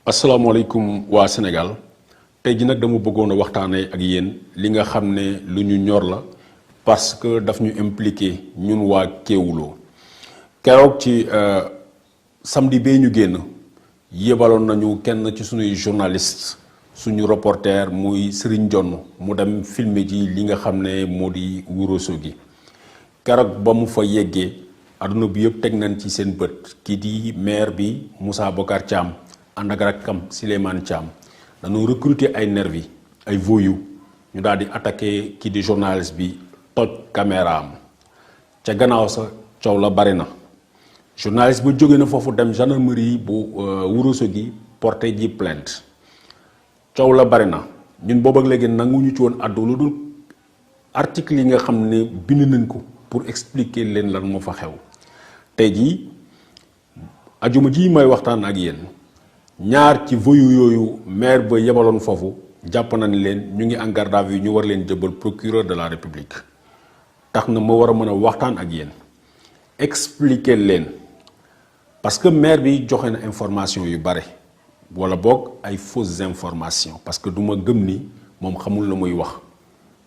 asalaamaaleykum waa Sénégal tey ji nag dama bëggoon a waxtaanee ak yéen li nga xam ne lu ñu ñor la parce que daf ñu impliqué ñun waa Kéwoulo keroog ci samedi bee ñu génn yebaloon nañu kenn ci suñuy journaliste suñu reporter muy Serigne Jonn mu dem filmer ji li nga xam ne moo di Ourossogui keroog ba mu fa yeggee adduna bi yëpp teg nañ ci seen bët kii di maire bi Moussa Bocar Thiam ànd ak rakkam Souleymane Thiam dañoo recruter ay nervi ay voyous ñu daal di attaqué kii di journaliste bi toj caméra am ca gannaaw sa coow la bari na journaliste ba jóge na foofu dem gendarmerie bu Ourossogui porté ji plainte coow la bari na ñun boobu ak léegi nanguñu ci woon àddu lu dul article yi nga xam ne bind nañ ko pour expliquer leen lan moo fa xew tey jii ajuma ji may waxtaan ak yéen ñaar ci voyou yooyu maire ba yebaloon foofu jàpp nañ leen ñu ngi en garde à vue ñu war leen jëbal procureur de la république tax na ma war a mën a waxtaan ak yéen expliquer leen parce que maire bi joxe na information yu bare wala boog ay fausses informations parce que du ma gëm ni moom xamul la muy wax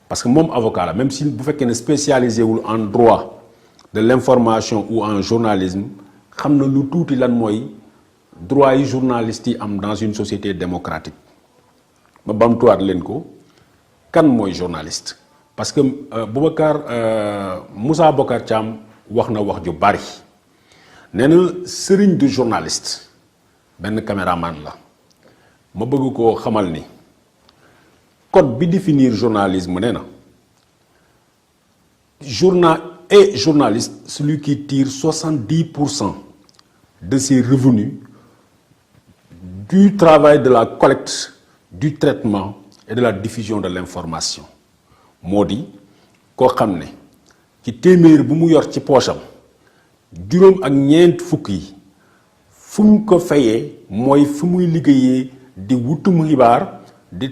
parce que moom avocat la même si bu fekkee ne spécialisé wul en droit de l'information ou en journalisme xam na lu tuuti lan mooy droit yi journalistes yi am dans une société démocratique ma bamtuwaat leen ko kan mooy journaliste parce que Moussa Bocar Thiam wax na wax ju bari nee na sëriñ du journaliste benn caméraman la ma bëgg koo xamal ni code bi définir journalisme nee na journaliste celui qui tire 70% de ses revenus du travail de la collecte, du traitement et de la diffusion de l'information moo di koo xam ne ci téeméer bu mu yor ci poosam juróom ak ñeent fukk yi fu mu ko fayee mooy fu muy liggéeyee di wutum xibaar di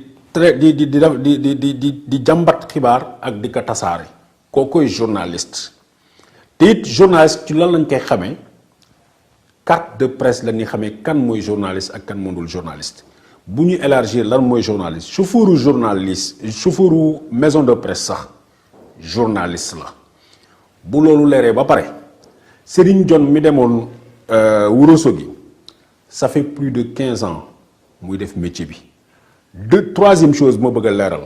jàmbat xibaar ak di ko tasaare kookoy journaliste te it journaliste ci lan lañ koy xamee carte de presse la ñuy xamee kan mooy journaliste ak kan mënul journaliste bu ñu élargir lan mooy journaliste chauffeuru maison de presse sax journaliste la bu loolu leeree ba pare Serigne Jonn mi demoon Ourossogui ça fait plus de 15 ans muy def métier bi troisième chose moo bëgg a leeral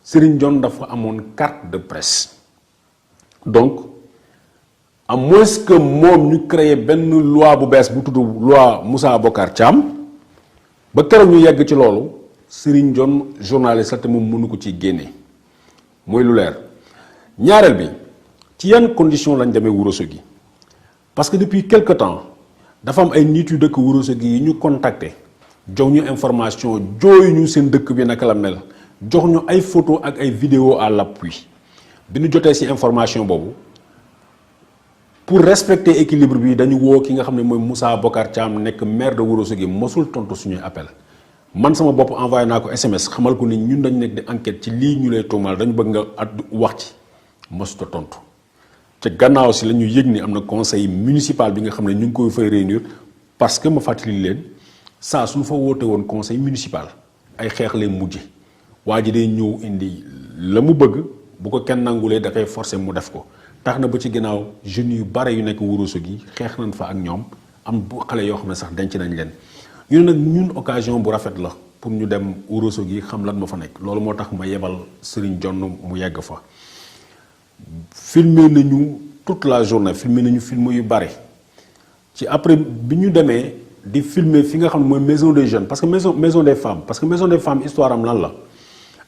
Serigne Jonn dafa amoon carte de presse donc à moins que moom ñu créé benn loi bu bees bu tudd loi Moussa Bocar Thiam ba keroog ñu yegg ci loolu Serigne Jonn journaliste la te moom mënu ko ci génne mooy lu leer ñaareel bi ci yan condition lañ demee Ourossogui parce que depuis quelque temps dafa am ay nit yu dëkk Ourossogui yi ñu contacté jox ñu information jooyu ñu seen dëkk bi naka la mel jox ñu ay photo ak ay vidéo à l'appui bi ñu jotee ci information boobu pour respecter équilibre bi dañu woo ki nga xam ne mooy Moussa Bocar Thiam nekk maire de Ourossogui mosul tontu suñuy appel man sama bopp envoyé naa ko SMS xamal ko ni ñun dañu nekk di enquête ci lii ñu lay tuumaal dañu bëgg nga wax ci mosuta tontu te gannaaw si la ñu yëg ni am na conseil municipal bi nga xam ne ñu ngi koy fay réunir parce que ma fàttali leen saa suñu fa woote woon conseil municipal ay xeex lay mujje waa ji day ñëw indi la mu bëgg bu ko kenn nangulee da koy forcer mu def ko tax na ba ci ginnaaw jeunes yu bare yu nekk Ourossogui xeex nañ fa ak ñoom am bu xale yoo xam ne sax denc nañ leen ñu ne nag ñun occasion bu rafet la pour ñu dem Ourossogui xam lan ma fa nekk loolu moo tax ma yebal Serigne Jonn mu yegg fa filmé nañu toute la journée filmé nañu film yu bare ci après bi ñu demee di filmer fi nga xam ne mooy maison des jeunes parce que maison des femmes parce que maison des femmes histoire am lan la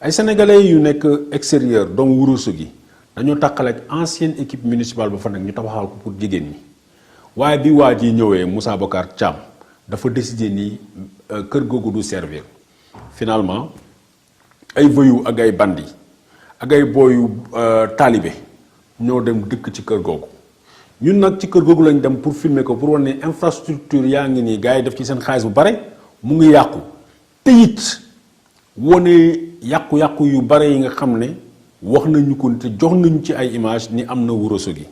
ay sénégalais yu nekk extérieur donc Ourossogui dañoo tàqale ak ancienne équipe municipale ba fa nekk ñu tabaxal ko pour jigéen ñi waaye bi waa ji ñëwee Moussa Bocar Thiam dafa décider ni kër googu du servir finalement ay voyous ak ay bandi ak ay booyu taalibe ñoo dem dëkk ci kër googu ñun nag ci kër googu lañ dem pour filmer ko pour wane ne infrastructure yaa ngi nii gars yi def ci seen xaalis bu bare mu ngi yàqu te it wane yàqu-yàqu yu bare yi nga xam ne wax nañu ko te jox nañu ci ay image ni am na Ourossogui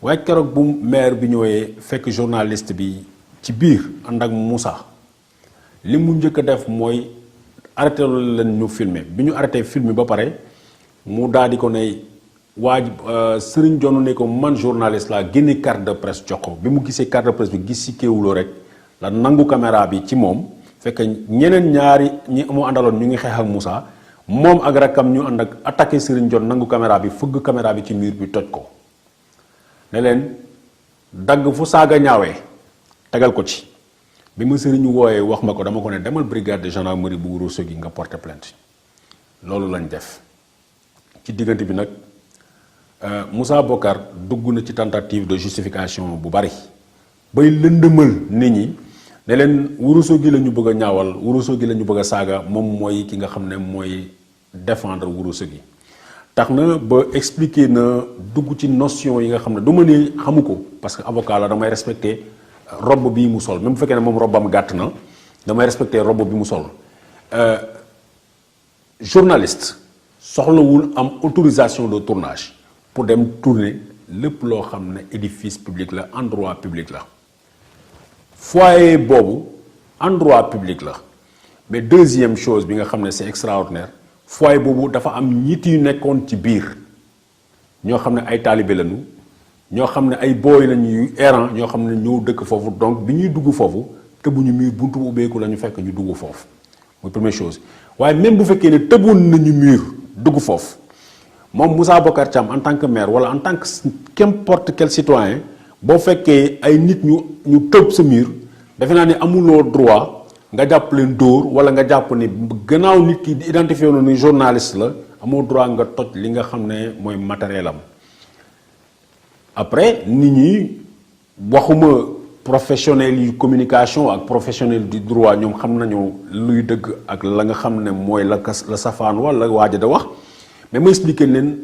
waaye keroog bu maire bi ñëwee fekk journaliste bi ci biir ànd ak Moussa li mu njëkk a def mooy arrêté leen ñu filmer bi ñu arrêté filmer ba pare mu daal di ko ne Serigne Dione ne ko man journaliste laa génne carte de presse jox ko bi mu gisee carte de presse bi gis si Kéwoulo rek la nangu caméra bi ci moom fekk ñeneen ñaari ñi mu àndaloon ñu ngi xeex ak Moussa moom ak rakkam ñu ànd ak attaqué Serigne Dione nangu caméra bi fëgg caméra bi ci mur bi toj ko ne leen dagg fu saaga ñaawee tegal ko ci bi ma Serigne wooyee wax ma ko dama ko ne demal brigade de gendarmerie bu Ourossogui nga porter plainte loolu lañ def ci diggante bi nag Moussa Bokar dugg na ci tentative de justification bu bari bay lëndëmal nit ñi ne leen Ourossogui la ñu bëgg a ñaawal Ourossogui la ñu bëgg a saaga moom mooy ki nga xam ne mooy défendre Ourossogui tax na ba expliquer na dugg ci notion yi nga xam ne du ma ne xamu ko parce que avocat la damay respecter robe bii mu sol même bu fekkee ne moom robam gàtt na damay respecter robe bi mu sol journaliste soxlawul am autorisation de tournage pour dem tourner lépp loo xam ne édifice public la endroit public la foyer boobu endroit public la mais deuxième chose bi nga xam ne c'est extraordinaire foyer boobu dafa am ñit yu nekkoon ci biir ñoo xam ne ay taalibe lañu ñoo xam ne ay booy lañu yu errant ñoo xam ne ñoo dëkk foofu donc bi ñuy dugg foofu tëbuñu mur buntu bu ubbeeku la ñu fekk ñu dugg foofu mooy première chose waaye même bu fekkee ne tëboon nañu mur dugg foofu moom Moussa Bocar Thiam en tant que maire wala en tant que qu'importe quel citoyen boo fekkee ay nit ñu tëb sa mur defe naa ni amuloo droit nga jàpp leen dóor wala nga jàpp ni gannaaw nit ki di identifié na ni journaliste la amoo droit nga toj li nga xam ne mooy matériel am après nit ñi waxuma professionnel yu communication ak professionnel du droit ñoom xam nañu luy dëgg ak la nga xam ne mooy la safaan wala waaja da wax mais ma expliquer leen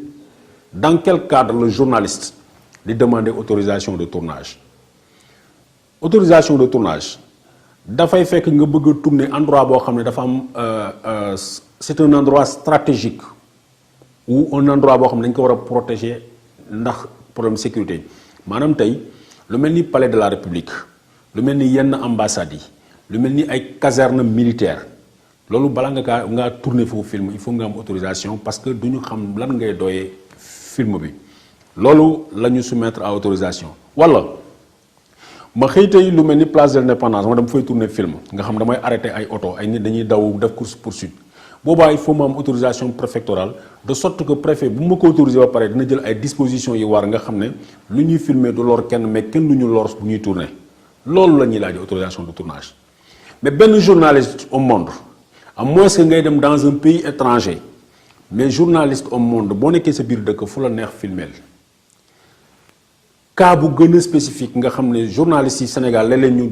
dans quel cadre le journaliste di demander autorisation de tournage autorisation de tournage dafay fekk nga bëgg a tourner endroit boo xam ne dafa am c'est un endroit stratégique ou un endroit boo xam ne dañ ko war a protéger ndax problème sécurité maanaam tey lu mel ni palais de la république lu mel ni yenn ambassades yi lu mel ni ay caserne militaire loolu bala nga tourner foofu film il faut nga am autorisation parce que du ñu xam lan ngay doyee film bi loolu la ñu soumettre à autorisation wala ma xëy tey lu mel ni place de l'indépendance ma dama fay tourner film nga xam damay arrêter ay oto ay nit dañuy daw def course poursuite boobaa il faut ma am autorisation préfectorale de sorte que préfet bu ma ko autorisé ba pare dina jël ay dispositions yi war nga xam ne lu ñuy filmer du lor kenn mais kenn du ñu lor bu ñuy tourner loolu la ñuy laaj autorisation de tournage mais benn journaliste au monde à moins que ngay dem dans un pays étranger mais journaliste au monde boo nekkee sa biir dëkk fu la neex filmeel cas bu gën a spécifique nga xam ne journalistes yi Sénégal léeg-léeg ñu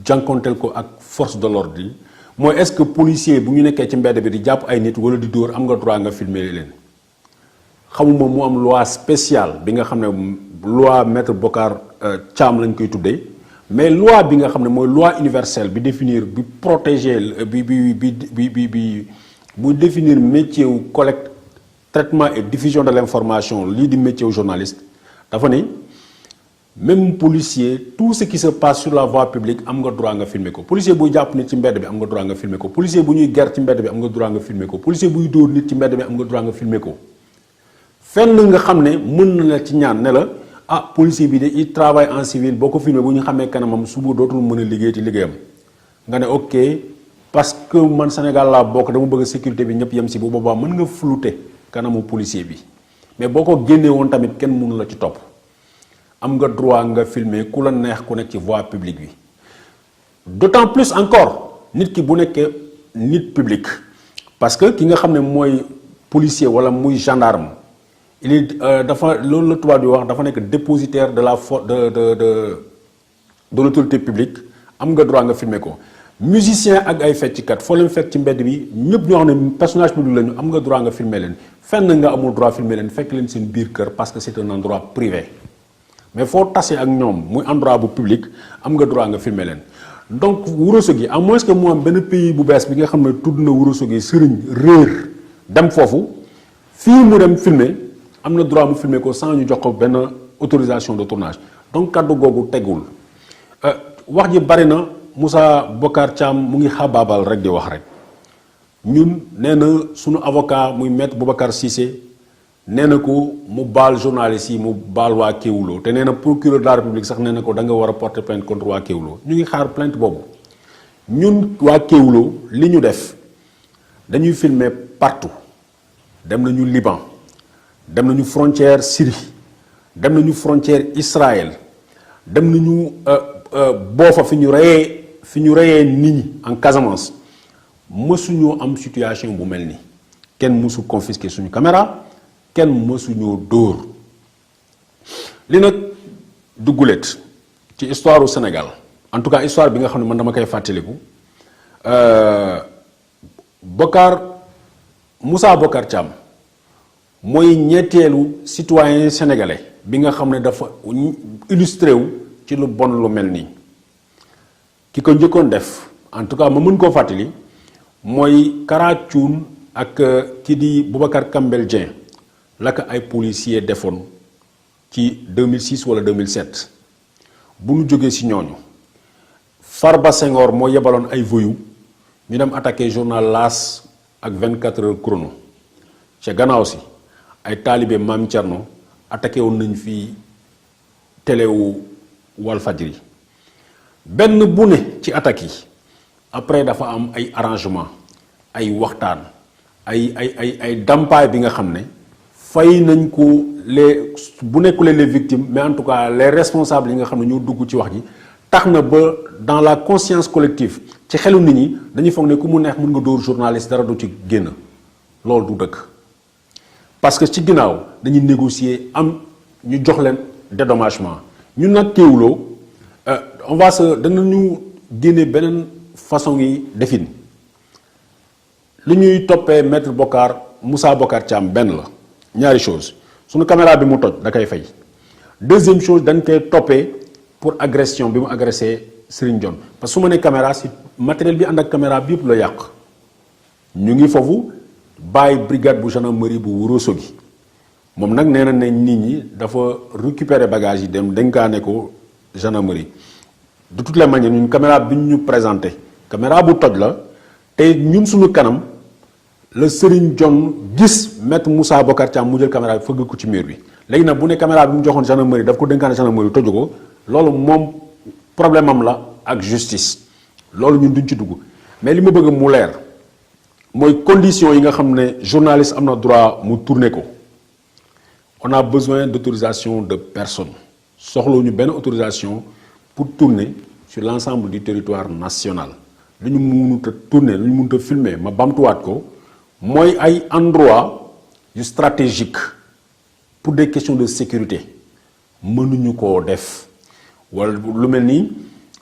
jànkonteel ko ak force de l'ordre yi mooy est-ce que policier bu ñu nekkee ci mbedd bi di jàpp ay nit wala di dóor am nga droit nga filmer leen xamuma mu am loi spéciale bi nga xam ne loi maître Bocar Thiam lañ koy tuddee mais loi bi nga xam ne mooy loi universelle bi définir bi protéger bu définir métier wu collecte traitement et diffusion de l'information lii di métier wu journaliste dafa ni même policier tout ce qui se passe sur la voie publique am nga droit nga filmer ko policier buy jàpp nit ci mbedd bi am nga droit nga filmer ko policier bu ñuy ger ci mbedd bi am nga droit nga filmer ko policier buy dóor nit ci mbedd bi am nga droit nga filmer ko fenn nga xam ne mën na la ci ñaan ne la ah policier bi de il travaille en civil boo ko filmer bu ñu xamee kanamam suba dootul mën a liggéey ci liggéeyam nga ne ok parce que man Sénégal laa bokk dama bëgg sécurité bi ñëpp yem si bu boobaa mën nga flouter kanamu policier bi mais boo ko génnee woon tamit kenn mënu la ci topp am nga droit nga filmer ku la neex ku nekk ci voie publique bi d'autant plus encore nit ki bu nekkee nit public parce que ki nga xam ne mooy policier wala muy gendarme il est dafa loolu la tubaab di wax dafa nekk dépositaire de la de l'autorité publique am nga droit nga filmer ko musicien ak ay fecckat foo leen fekk ci mbedd bi ñëpp ñoo xam ne personnage public lañu am nga droit nga filmer leen fenn nga amul droit filmer leen fekk leen seen biir kër parce que c'est un endroit privé mais foo tasee ak ñoom muy endroit bu public am nga droit nga filmer leen donc Ourossogui à moins que mu am benn pays bu bees bi nga xam ne tudd na Ourossogui sëriñ réer dem foofu fii mu dem filmer am na droit mu filmer ko sans ñu jox ko benn autorisation de tournage donc kàddu googu tegul wax ji bari na Moussa Bocar Thiam mu ngi xabaabal rek di wax rek ñun nee na sunu avocat muy maître Boubacar Cissé nee na ko mu baal journaliste yi mu baal waa Kéwoulo te nee na procureur de la République sax nee na ko da nga war a porter plainte contre waa Kéwoulo ñu ngi xaar plainte boobu ñun waa Kéwoulo li ñu def dañuy filmer partout dem nañu Liban dem nañu frontière Syrie dem nañu frontière Israël dem nañu boofa fi ñu reyee nit ñi en Casamance mësuñoo am situation bu mel ni kenn mësu confisquer suñu caméra kenn mësuñoo dóor li nag duggulet ci histoire du Sénégal en tout cas histoire bi nga xam ne man dama koy fàttaliku Moussa Bocar Thiam mooy ñetteelu citoyen sénégalais bi nga xam ne dafa illustré wu ci lu bon lu mel nii ki ko njëkkoon def en tout cas ma mën koo fàttali mooy Kara Thioune ak ki di Boubacar Kambel Dieng la ko ay policiers defoon ci 2006 wala 2007 bu nu jógee ci ñooñu Farba Senghor moo yebaloon ay voyous ñu dem attaqué journal L'As ak 24 heures chrono ca gannaaw si ay taalibe Maam Thierno attaqué woon nañ fi télé wu Walfadjri benn bu ne ci attaques yi après dafa am ay arrangement ay waxtaan ay dampaay bi nga xam ne fay nañ ko bu nekkulee les victimes mais en tout cas les responsables yi nga xam ne ñoo dugg ci wax ji tax na ba dans la conscience collective ci xelu nit ñi dañuy foog ne ku mu neex mën nga dóor journaliste dara du ci génn loolu du dëkk parce que ci ginnaaw dañuy négocier am ñu jox leen dédommagement ñun nag Kéwoulo danañu génne beneen façon yi defin li ñuy toppee maître Moussa Bocar Thiam benn la ñaari chose suñu caméra bi mu toj da koy fay deuxième chose dañ koy toppee pour agression bi mu agressé Serigne Dione parce que su ma nee caméra si matériel bi ànd ak caméra bi yëpp la yàq ñu ngi foofu bàyyi brigade bu gendarmerie bu Ourossogui moom nag nee na ne nit ñi dafa récupérer bagage yi dem dénkaane ko gendarmerie de toutes les manières ñun caméra bi ñu présenté caméra bu toj la te ñun suñu kanam la Serigne Dione gis maître Moussa Bocar Thiam mu jël caméra bi fëgg ko ci mur bi léegi nag bu ne caméra bi mu joxoon gendarmerie daf ko dénkaane gendarmerie toju ko loolu moom problème am la ak justice loolu ñun duñ ci dugg mais li ma bëgg mu leer mooy condition yi nga xam ne journaliste am na droit mu tourner ko on a besoin d'autorisation de personne soxla ñu benn autorisation pour tourner sur l'ensemble du territoire national lu ñu mënut a tourner lu ñu mënut a filmer ma bamtuwaat ko mooy ay endroit yu stratégique pour des questions de sécurité mënuñu koo def wala lu mel nii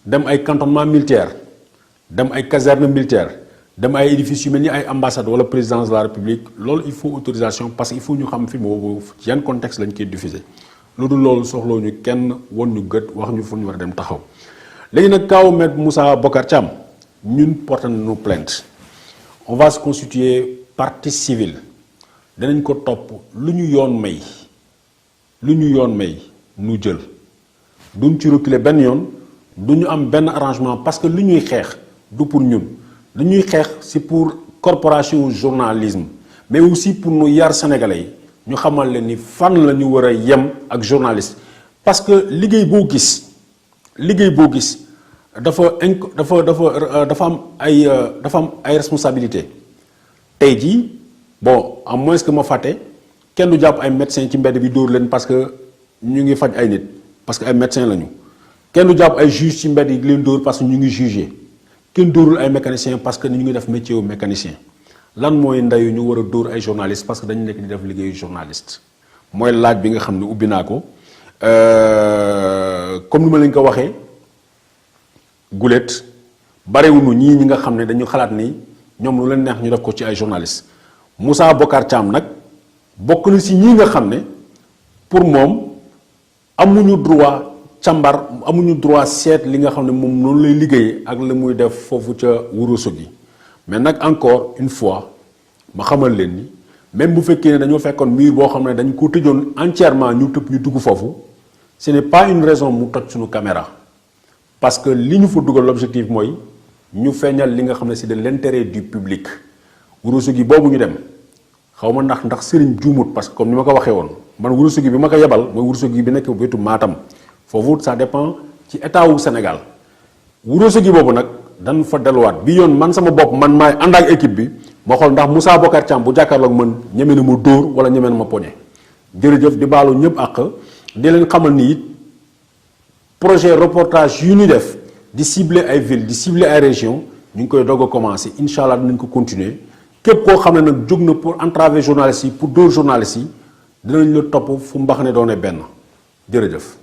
dem ay cantonnement militaire dem ay caserne militaire dem ay édifices yu mel ni ay ambassade wala présidence de la république loolu il faut autorisation parce que il faut ñu xam film boobu ci yan contexte lañ koy diffuser lu dul loolu soxloo ñu kenn won ñu gët wax ñu fu ñu war a dem taxaw léegi nag kaw maître Moussa Bocar Thiam ñun porté nañu plainte on va se constituer partie civile danañ ko topp lu ñu yoon may nu jël duñ ci reculer benn yoon du ñu am benn arrangement parce que lu ñuy xeex du pour ñun lu ñuy xeex c'est pour corporation journalisme mais aussi pour nu yar sénégalais yi ñu xamal leen ni fan la ñu war a yem ak journaliste parce que liggéey boo gis dafa am ay responsabilité tey jii bon à moins que ma fàtte kenn du jàpp ay médecins ci mbedd bi dóor leen parce que ñu ngi faj ay nit parce que ay médecins lañu kenn du jàpp ay juges ci mbedd yi leen dóor parce que ñu ngi jugé kenn dóorul ay mécaniciens parce que ñu ngi def métier wu mécanicien lan mooy ndayu ñu war a dóor ay journalistes parce que dañu nekk di def liggéeyu journaliste mooy laaj bi nga xam ne ubbi naa ko comme ni ma leen ko waxee gulet barewuñu ñi nga xam ne dañu xalaat ni ñoom lu leen neex ñu def ko ci ay journalistes Moussa Bocar Thiam nag bokk na si ñi nga xam ne pour moom amuñu droit càmbar amuñu droit seet li nga xam ne moom noonu lay liggéeyee ak la muy def foofu ca Ourossogui mais nag encore une fois ma xamal leen ni même bu fekkee ne dañoo fekkoon mur boo xam ne dañ ko tëjoon entièrement ñu tëb ñu dugg foofu ce n'est pas une raison mu toj suñu caméra parce que li ñu fa dugal l'objectif mooy ñu feeñal li nga xam ne c'est de l'intérêt du public Ourossogui boobu ñu dem xaw ma ndax Serigne juumut parce que comme ni ma ko waxee woon man Ourossogui bi ma ko yebal mooy Ourossogui bi nekk wetu Matam foofu ça dépend ci état wu Sénégal Ourossogui boobu nag dañ fa delluwaat bi yoon man sama bopp man maay ànd ak équipe bi ma xool ndax Moussa Bocar Thiam bu jàkkaarloog man ñeme na ma dóor wala ñeme na ma poñe jërëjëf di baalu ñëpp ak di leen xamal ni it projet reportage yu ñu def di cibler ay villes di cibler ay régions ñu ngi koy doog a commencer incha allah dinañ ko continuer képp koo xam ne nag jóg na pour entraver journalistes yi pour dóor journalistes yi dinañ la topp fu mbax ne doone benn jërëjëf.